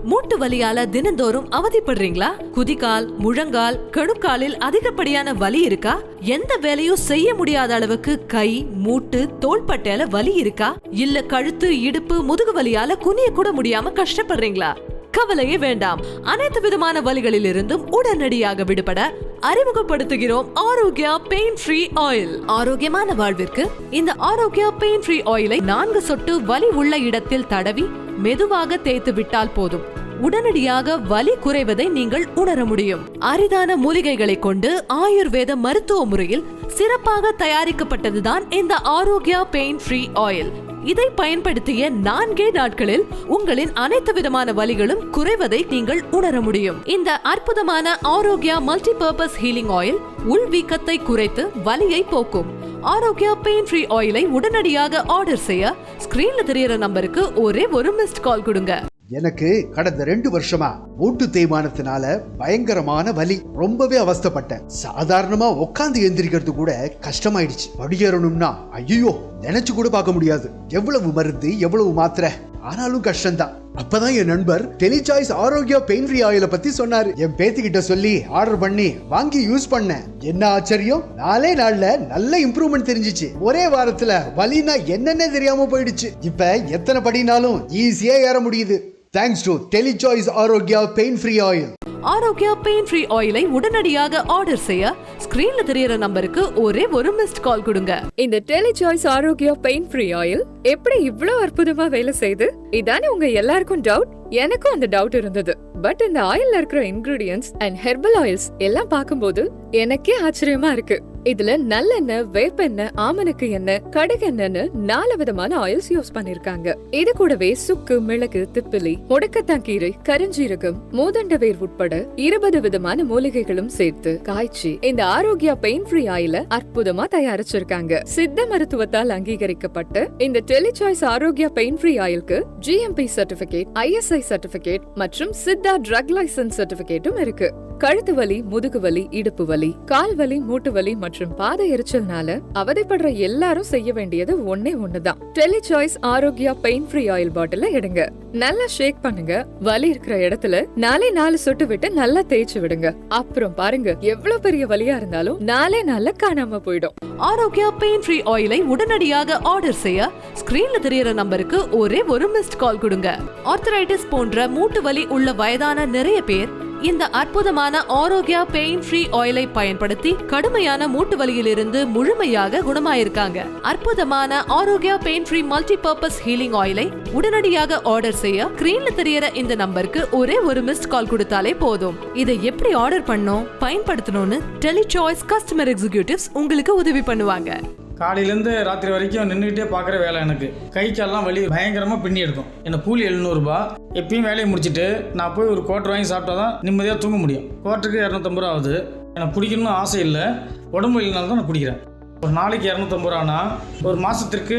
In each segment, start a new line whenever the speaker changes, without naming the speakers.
மூட்டு வலியால தினந்தோறும் அவதிப்படுறீங்களா? குதிகால், முழங்கால், கணுக்காலில் அதிகப்படியான வலி இருக்கா? எந்த வேலையும் செய்ய முடியாத அளவுக்கு கை, மூட்டு, தோள்பட்டையில வலி இருக்கா? இல்ல கழுத்து, இடுப்பு, முதுகு வலியால குனிய கூட முடியாம கஷ்டப்படுறீங்களா? கவலையே வேண்டாம். அனைத்து விதமான வலிகளில் இருந்தும் உடனடியாக விடுபட அறிமுகப்படுத்துகிறோம் ஆரோக்கியா பெயின் ஃப்ரீ ஆயில். ஆரோக்கியமான வாழ்விற்கு இந்த ஆரோக்கியா பெயின் ஃப்ரீ ஆயிலை 4 சொட்டு வலி உள்ள இடத்தில் தடவி மெதுவாக தேய்த்து விட்டால் போதும். உடனடியாக வலி குறைவதை நீங்கள் உணர முடியும். அரிதான மூலிகைகளை கொண்டு ஆயுர்வேத மருத்துவ முறையில் சிறப்பாக தயாரிக்கப்பட்டதுதான் இந்த ஆரோக்கியா பெயின் ஃப்ரீ ஆயில். இதை பயன்படுத்திய 4 நாட்களில் உங்களின் அனைத்து விதமான வலிகளும் குறைவதை நீங்கள் உணர முடியும். இந்த அற்புதமான Arogya multi purpose healing oil உள் வீக்கத்தை குறைத்து வலியை போக்கும். ஆரோக்கியா பெயின் ஃப்ரீ ஆயிலை உடனடியாக ஆர்டர் செய்ய ஸ்கிரீன்ல தெரியுற நம்பருக்கு ஒரே ஒரு மிஸ்ட் கால் கொடுங்க.
எனக்கு கடந்த 2 வருஷமா மூட்டு தேய்மானத்தினால பயங்கரமான வலி, ரொம்பவே அவஸ்தைப்பட்டேன். சாதாரணமா உட்காந்து எந்திரிக்கிறது கூட கஷ்டமாயிடுச்சு. படியேறணும்னா ஐயோ நினைச்சு கூட பார்க்க முடியாது. எவ்வளவு மருந்து, எவ்வளவு மாத்திரை, ஆனாலும் கஷ்டம்தான். அப்பதான் என் நண்பர் டெலிசாய்ஸ் ஆரோக்கியா பெயின் ஃப்ரீ ஆயிலை பத்தி சொன்னாரு. என் பேத்திக்கிட்ட சொல்லி ஆர்டர் பண்ணி வாங்கி யூஸ் பண்ணேன். என்ன ஆச்சரியம், 4 நாள்ல நல்ல இம்ப்ரூவ்மெண்ட் தெரிஞ்சிச்சு. ஒரே வாரத்துல வலினா என்னன்னே தெரியாம போயிடுச்சு. இப்ப எத்தனை படினாலும் ஈஸியா ஏற முடியுது. Thanks to Telechoice Arogya pain free oil.
Arogya pain free ஆயிலை உடனடியாக ஆர்டர் செய்ய ஸ்கிரீன்ல தெரியுற நம்பருக்கு ஒரே ஒரு மிஸ்ட் கால் கொடுங்க.
இந்த Delichoice Arogya pain free oil எப்படி இவ்வளவு அற்புதமா வேலை செய்யுது? இதானே உங்க எல்லாருக்கும் டவுட். எனக்கும் அந்த டவுட் இருந்தது. பட் இந்த ஆயில்ல இருக்கிற இன்கிரிடியன்ட்ஸ் அண்ட் ஹெர்பல் ஆயில்ஸ் எல்லாம் பார்க்கும்போது எனக்கே ஆச்சரியமா இருக்கு. இதுல நல்லெண்ணெய், வேப்பெண்ணெய், ஆமணக்கு எண்ணெய், கடுகெண்ணெய்னு 4 விதமான ஆயில்ஸ் யூஸ் பண்ணிருக்காங்க. இது கூடவே சுக்கு, மிளகு, திப்பிலி, முடக்கத்தாங்கீரை, கருஞ்சீரகம், மூதண்ட வேர் உட்பட 20 விதமான மூலிகைகளும் சேர்த்து காய்ச்சி இந்த ஆரோக்கியா பெயின் ஃப்ரீ ஆயில அற்புதமா தயாரிச்சிருக்காங்க. சித்த மருத்துவத்தால் அங்கீகரிக்கப்பட்ட இந்த டெலிசாய்ஸ் ஆரோக்கியா பெயின் ஃப்ரீ ஆயிலுக்கு GMP சர்டிபிகேட், ISI சர்டிபிகேட் மற்றும் சித்தா ட்ரக் லைசன்ஸ் சர்டிபிகேட்டும் இருக்கு. கழுத்து வலி, முதுகு வலி, இடுப்பு வலி, கால் வலி, மூட்டு வலி மற்றும் பாத எரிச்சல்னால அவதிப்படுற எல்லாரும் செய்ய வேண்டியது ஒண்ணுதான். டெலிசாய்ஸ் ஆரோக்கியா பெயின் ஃப்ரீ ஆயில் பாட்டில எடுங்க. நல்லா ஷேக் பண்ணுங்க. வலி இருக்கிற இடத்துல 4 சொட்டு விட்டு நல்லா தேய்ச்சி விடுங்க. அப்புறம் பாருங்க, எவ்வளவு பெரிய வலியா இருந்தாலும் 4 நாள்ல காணாம போயிடும்.
ஆரோக்கியா பெயின் ஃப்ரீ ஆயிலை உடனடியாக ஆர்டர் செய்ய ஸ்கிரீன்ல தெரியுற நம்பருக்கு ஒரே ஒரு மிஸ்ட் கால் கொடுங்க. ஆர்த்தரைட்டிஸ் போன்ற மூட்டு வலி உள்ள வயதான நிறைய பேர் இந்த அற்புதமான ஆரோக்கியா பெயின் ஃப்ரீ ஆயிலை பயன்படுத்தி கடுமையான மூட்டு வலியிலிருந்து முழுமையாக குணமாயிருக்காங்க. அற்புதமான Arogya pain free multi purpose healing ஆயிலை உடனடியாக ஆர்டர் செய்ய ஸ்கிரீன்ல தெரியுற இந்த நம்பருக்கு ஒரே ஒரு மிஸ்ட் கால் கொடுத்தாலே போதும். இதை எப்படி ஆர்டர் பண்ணணும், பயன்படுத்தணும்னு டெலிசாய்ஸ் கஸ்டமர் எக்ஸிகியூட்டிவ்ஸ் உங்களுக்கு உதவி பண்ணுவாங்க.
காலையிலேருந்து ராத்திரி வரைக்கும் நின்றுக்கிட்டே பார்க்குற வேலை. எனக்கு கை காலெல்லாம் வலி பயங்கரமாக பின்னி எடுக்கும். என்ன கூலி 700 ரூபா. எப்பயும் வேலையை முடிச்சுட்டு நான் போய் ஒரு குவார்ட்டர் வாங்கி சாப்பிட்டா தான் நிம்மதியாக தூங்க முடியும். குவார்ட்டருக்கு 250 ரூபா ஆகுது. எனக்கு குடிக்கணும்னு ஆசை இல்லை, உடம்பு இல்லைனால தான் நான் குடிக்கிறேன். ஒரு நாளைக்கு 250 ரூபானா ஒரு மாதத்திற்கு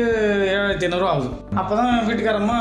7500 ரூபா ஆகுது. அப்போ தான் வீட்டுக்காரம்மா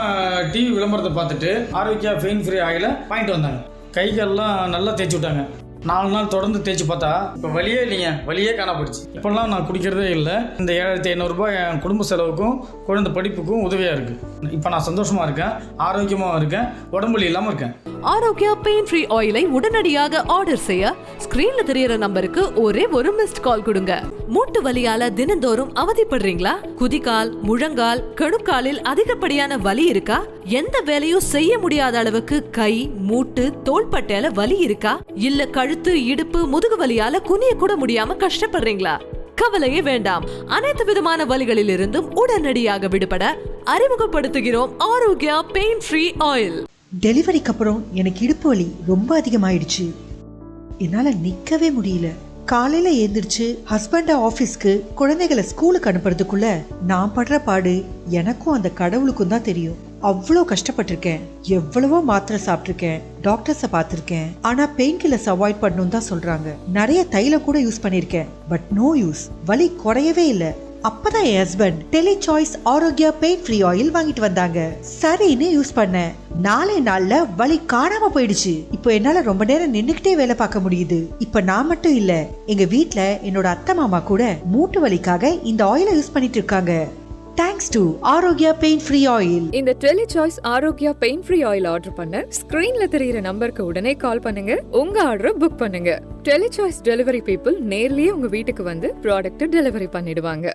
டிவி விளம்பரத்தை பார்த்துட்டு ஆரோக்கியா பெயின் ஃப்ரீ ஆயிலை வாங்கிட்டு வந்தாங்க. கை காலெல்லாம் நல்லா தேய்ச்சி விட்டாங்க. 4 நாள் தொடர்ந்து தேய்ச்சி பார்த்தா இப்போ வலியே இல்லைங்க, வலியே காணப்படுச்சு. இப்போல்லாம் நான் குடிக்கிறதே இல்லை. இந்த 7500 ரூபாய் என் குடும்ப செலவுக்கும் குழந்தை படிப்புக்கும் உதவியாக இருக்குது. இப்போ நான் சந்தோஷமாக இருக்கேன், ஆரோக்கியமாக இருக்கேன், உடம்புலி இல்லாமல் இருக்கேன்.
ஆரோக்கியா பெயின் ஃப்ரீ ஆயிலை உடனடியாக ஆர்டர் செய்ய ஸ்கிரீன்ல தெரியுற நம்பருக்கு ஒரே ஒரு மிஸ்ட் கால் கொடுங்க. மூட்டு வலியால தினந்தோறும் அவதிப்படுறீங்களா? குதிகால், முழங்கால், கணுக்காலில் அதிகப்படியான வலி இருக்கா? எந்த வேலையும் செய்ய முடியாத அளவுக்கு கை, மூட்டு, தோள்பட்டையில வலி இருக்கா? இல்ல கழுத்து, இடுப்பு, முதுகு வலியால குனிய கூட முடியாம கஷ்டப்படுறீங்களா? கவலையே வேண்டாம். அனைத்து விதமான வலிகளில் இருந்தும் உடனடியாக விடுபட அறிமுகப்படுத்துகிறோம் ஆரோக்கியா பெயின் ஃப்ரீ ஆயில்.
டெலிவரிக்கு அப்புறம் எனக்கு இடுப்பு வலி ரொம்ப அதிகமாயிடுச்சு. என்னால நிக்கவே முடியல. காலையில எழுந்திரிச்சு ஹஸ்பண்ட ஆபீஸ்க்கு, குழந்தைகளை ஸ்கூலுக்கு அனுப்புறதுக்குள்ள நான் படுற பாடு எனக்கும் அந்த கடவுளுக்கும் தான் தெரியும். அவ்வளோ கஷ்டப்பட்டிருக்கேன். எவ்வளவோ மாத்திரை சாப்பிட்டிருக்கேன், டாக்டர்ஸை பார்த்திருக்கேன். ஆனா பெயின் கில்லர்ஸ் அவாய்ட் பண்ணணும் தான் சொல்றாங்க. நிறைய தைலம் கூட யூஸ் பண்ணிருக்கேன். But no use. வலி குறையவே இல்லை. அப்பதான் என் husband Delichoice Arogya pain free oil வாங்கிட்டு வந்தாங்க. சரின்னு யூஸ் பண்ணேன். 4 நாள்ல வலி காணாம போயிடுச்சு. இப்போ என்னால ரொம்ப நேரம் நின்னுக்கிட்டே வேலை பார்க்க முடியுது. இப்ப நான் மட்டும் இல்ல, எங்க வீட்ல என்னோட அத்தை மாமா கூட மூட்டு வலிக்காக இந்த ஆயிலை யூஸ் பண்ணிட்டு இருக்காங்க. Thanks to Arogya pain free oil.
இந்த Delichoice Arogya pain free oil order பண்ண ஸ்கிரீன்ல தெரியுற நம்பருக்கு உடனே கால் பண்ணுங்க. உங்க ஆர்டரை புக் பண்ணுங்க. டெலிசாய்ஸ் டெலிவரி பீப்புள் நேர்லயே உங்க வீட்டுக்கு வந்து ப்ராடக்ட் டெலிவரி பண்ணிடுவாங்க.